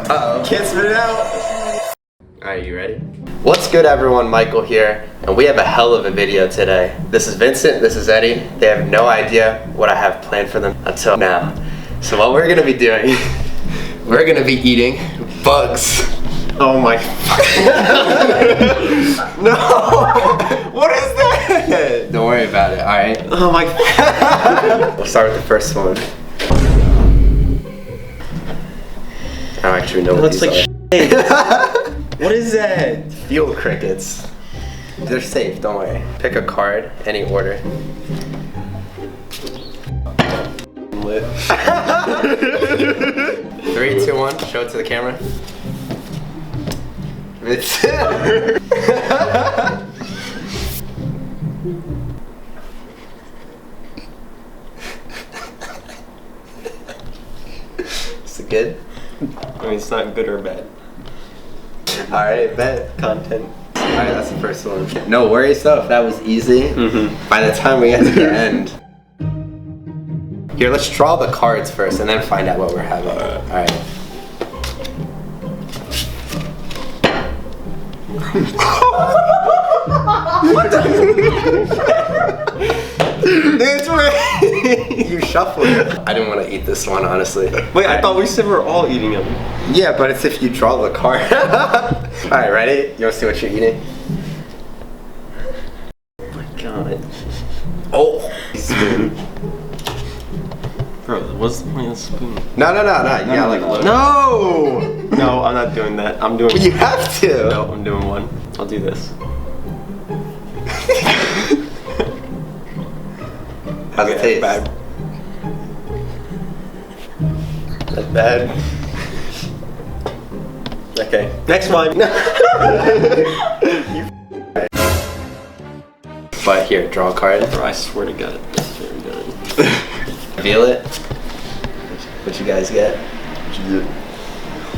Uh-oh. Can't spit it out. Alright, you ready? What's good, everyone? Michael here, and we have a hell of a video today. This is Vincent, this is Eddie. They have no idea what I have planned for them until now. So what we're gonna be doing, we're gonna be eating bugs. Oh my. No! What is that? Don't worry about it, alright? Oh my. We'll start with the first one. I don't actually know what these are. What is that? Fuel crickets. They're safe, don't worry. Pick a card, any order. Lit. 3, 2, 1, show it to the camera. It's Is it good? I mean, it's not good or bad. Alright, bet. Content. Alright, that's the first one. No worries though, if that was easy, by the time we get to the end. Here, let's draw the cards first and then find out what we're having. Alright. It's right. You shuffled it. I didn't want to eat this one, honestly. Wait, I thought we said we were all eating them. Yeah, but it's if you draw the card. Alright, ready? You want to see what you're eating? Oh my god. Oh! Spoon. Bro, what's the point of the spoon? No. You gotta like look. No! No, I'm not doing that. I'm doing. You have to! No, I'm doing one. I'll do this. How's it taste? Bad. That's bad. Okay, next one. But here, draw a card. Bro, I swear to God, that's very good. Reveal it. What you guys get?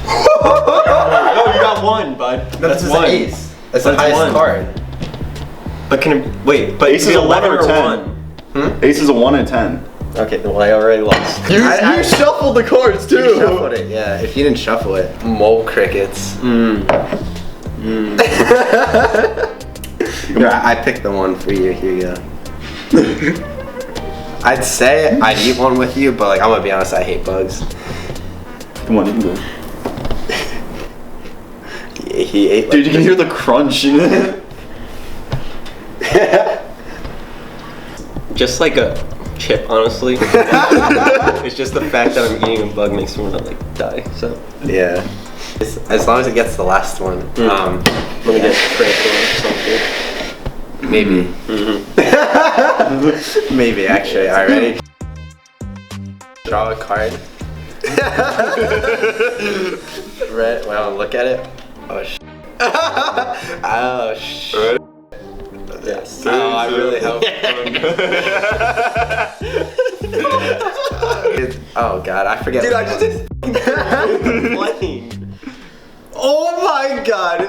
Oh, you got one, bud. That's one. Ace. That's the highest one. card. But can it, wait, but Ace is 11 or 10. 1? Ace is a 1 and 10. Okay, well I already lost. You shuffled the cards too. You shuffled it, yeah. If you didn't shuffle it, mole crickets. Here, I picked the one for you. Here you go. I'd say I'd eat one with you, but like I'm gonna be honest, I hate bugs. Come on, you can go. He ate. Dude, you can hear the crunch in it. Just like a chip, honestly. It's just the fact that I'm eating a bug makes me want to like die. So Yeah. As long as it gets the last one. let me get crazy or something. Maybe. Maybe actually. Alright, ready? Draw a card. Red. Well, look at it. Oh sh. Oh sh. Yes. Oh, I really hope. Oh god, I forget. Dude, I just did playing. Oh my god.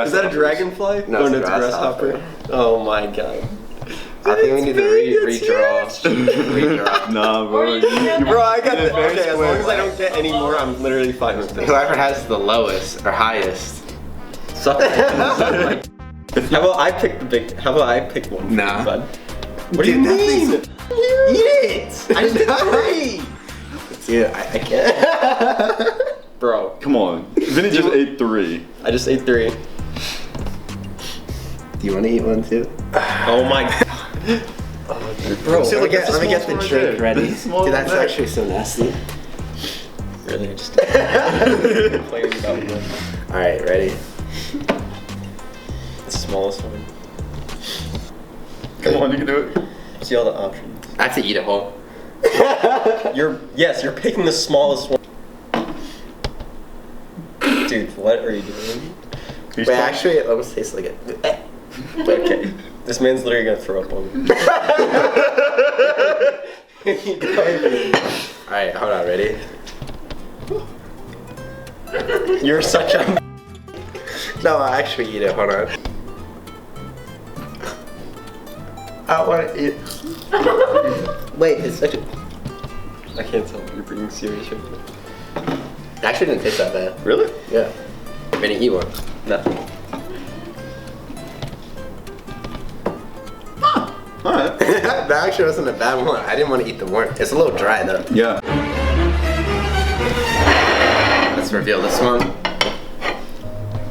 Is that a dragonfly? No, it's a it's grasshopper. Oh my god. I think we need to redraw. Redraw. Nah, bro. Bro, I got the. very Okay, as long square. as I don't get any more, I'm literally fine with this. Whoever has the lowest or highest. Suck my. How about I pick the big? How about I pick one? Nah. Bud? What do you mean? Eat it! I did three! Dude, I can't. Bro, Come on. Vinny just ate 3. I just ate 3. Do you want to eat one too? Oh my god. Bro, let me get the small drink one ready. right there. Dude, that's actually so nasty. Really, I just complaining about one. Alright, ready? The smallest one. Come on, you can do it. See all the options. I have to eat a whole. You're picking the smallest one. Dude, what are you doing? Wait, actually, it almost tastes like it. Okay, this man's literally gonna throw up on me. Alright, hold on, ready? You're such a. No, I'll actually eat it, hold on. I want to eat. Wait, it's such a. I can't tell if you're being serious right now. It actually didn't taste that bad. Really? Yeah. Vinny, eat one. No. Alright. That actually wasn't a bad one. I didn't want to eat the worm. It's a little dry though. Yeah. Let's reveal this one.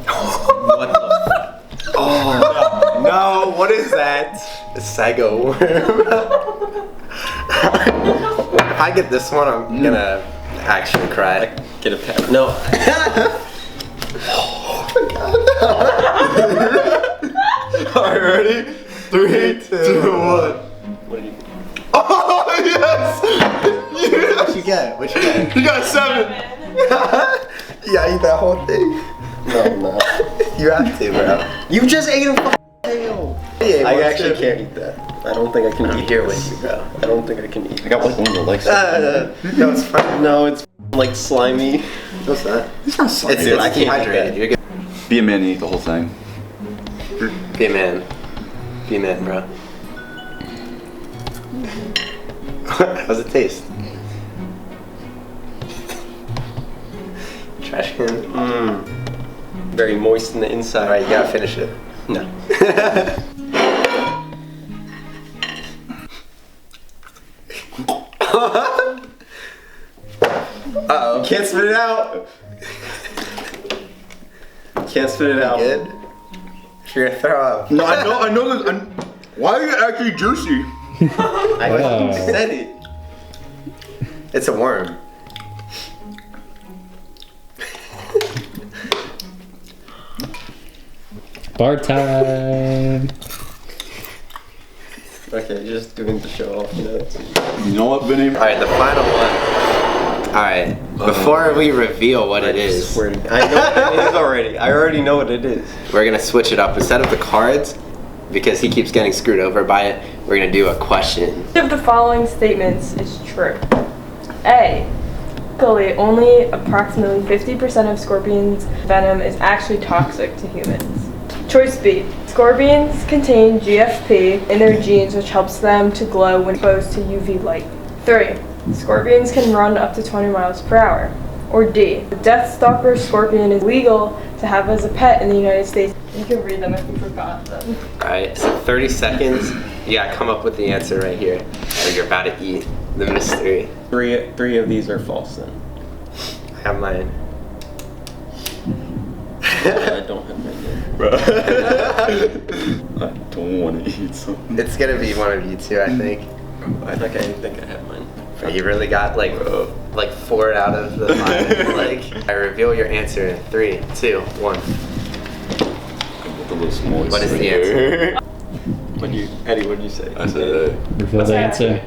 What the? Oh no! What is that? The SAGO worm. If I get this one, I'm gonna actually cry. Get a pet. No. Alright, ready? 3, 2, 1. What did you? Oh, yes! What you get? What you get? You got 7. Yeah, eat that whole thing. No, no. You have to, bro. You just ate a fucking tail. Yeah, I actually can't eat that. I don't think I can I'm eat here this. with you, bro. I don't think I can eat. I got like one of the legs. No, it's fine. No, it's like slimy. What's that? It's not slimy. It's I can't eat dehydrated. that. You're good. Be a man and eat the whole thing. Be a man. Be a man, bro. How's it taste? Trash can. Mmm. Very moist in the inside. Alright, you gotta finish it. No. Uh-oh. Can't spit it out. Can't spit it out. Good? You're gonna throw up. No, I know that. Why are you actually juicy? I Wow. said it. It's a worm. Bar time. Okay, just doing the show off, you know. You know what, Vinny? Alright, the final one. Alright, before we reveal what it is, I know what it is already. I already know what it is. we're gonna switch it up. Instead of the cards, because he keeps getting screwed over by it, we're gonna do a question. Which of the following statements is true? A. Luckily, only approximately 50% of scorpions' venom is actually toxic to humans. Choice B. Scorpions contain GFP in their genes, which helps them to glow when exposed to UV light. 3. Scorpions can run up to 20 miles per hour. Or D. The Death Stalker scorpion is legal to have as a pet in the United States. You can read them if you forgot them. Alright, so 30 seconds. You gotta come up with the answer right here. Or you're about to eat the mystery. Three of these are false then. I have mine. I don't have mine yet. Bro. I don't want to eat something. It's gonna be one of you two, I think. I think I have mine. But you really got like 4 out of the 5. Like, I reveal your answer in 3, 2, 1. With a little small. What is the answer? Eddie, what did you say? I said Reveal the answer.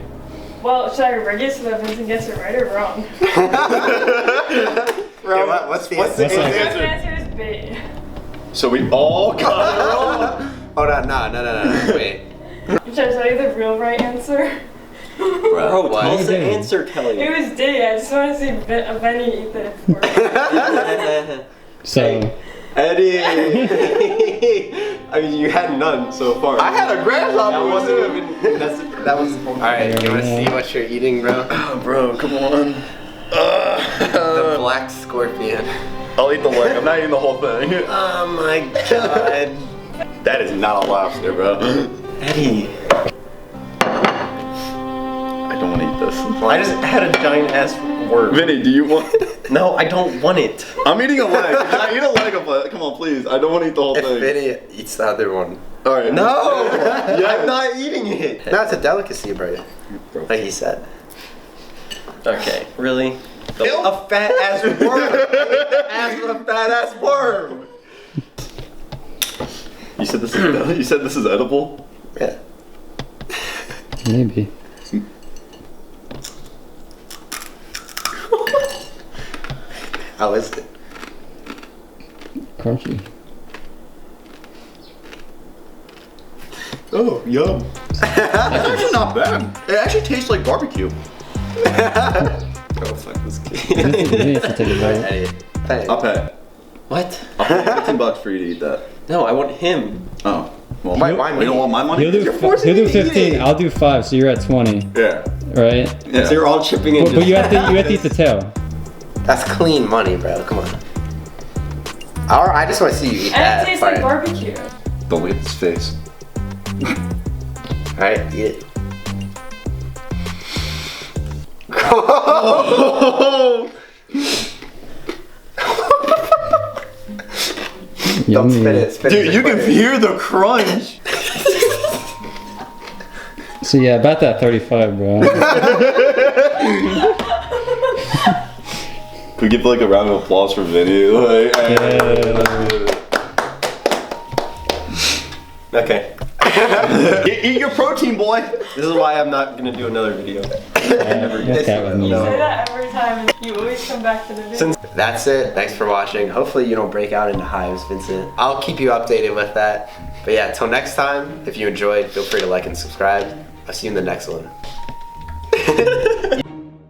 Well, should I rig it so that Vincent gets it right or wrong? Okay, what's the answer? What's The that? correct answer is B. So we all got it wrong. Hold on, no, wait. Should I tell you the real right answer? Bro, What? tell us the Hey. answer, Kelly. It was D. I just want to see Benny eat the fork. So, Eddie! I mean, you had none so far. I had a grasshopper. That wasn't even. That was. Alright, you wanna see what you're eating, bro? Oh, bro, come on. The black scorpion. I'll eat the leg. I'm not eating the whole thing. Oh my god. That is not a lobster, bro. Eddie, I don't want to eat this. I just had a giant ass worm. Vinny, do you want? No, I don't want it. I'm eating a leg. Can I eat a leg of it? Come on, please. I don't want to eat the whole If thing. Vinny eats the other one. All right. No! Yeah. I'm not eating it. No, it's a delicacy, bro. Like he said. Okay, really? A fat ass worm. A fat ass worm. You said this is. You said this is edible. Yeah. maybe. How is it? Crunchy. Oh, yum. That's actually not bad. It actually tastes like barbecue. Oh fuck this kid. You need to take a bite. Eddie. Hey. I'll pay. What? I'll pay $15 for you to eat that. No, I want him. Oh. Well, Why you don't want my money? He'll do, You're forcing he'll me do to eat 15, it. I'll do 5, so you're at 20, Yeah. right? Yeah. So you're all chipping in. But you have to eat the tail. That's clean money, bro. Come on. I just want to see you eat And that. it tastes like part. barbecue. Don't look at his face. Alright, eat it. Don't spit it. Spit Dude, it. you can hear the crunch. So yeah, about that 35, bro. Can we give like a round of applause for Vinny? Like, Okay. eat your protein, boy. This is why I'm not gonna do another video. Okay with me. You say that every time and you always come back to the video. That's it. Thanks for watching. Hopefully you don't break out into hives, Vincent. I'll keep you updated with that. But yeah, till next time, if you enjoyed, feel free to like and subscribe. I'll see you in the next one.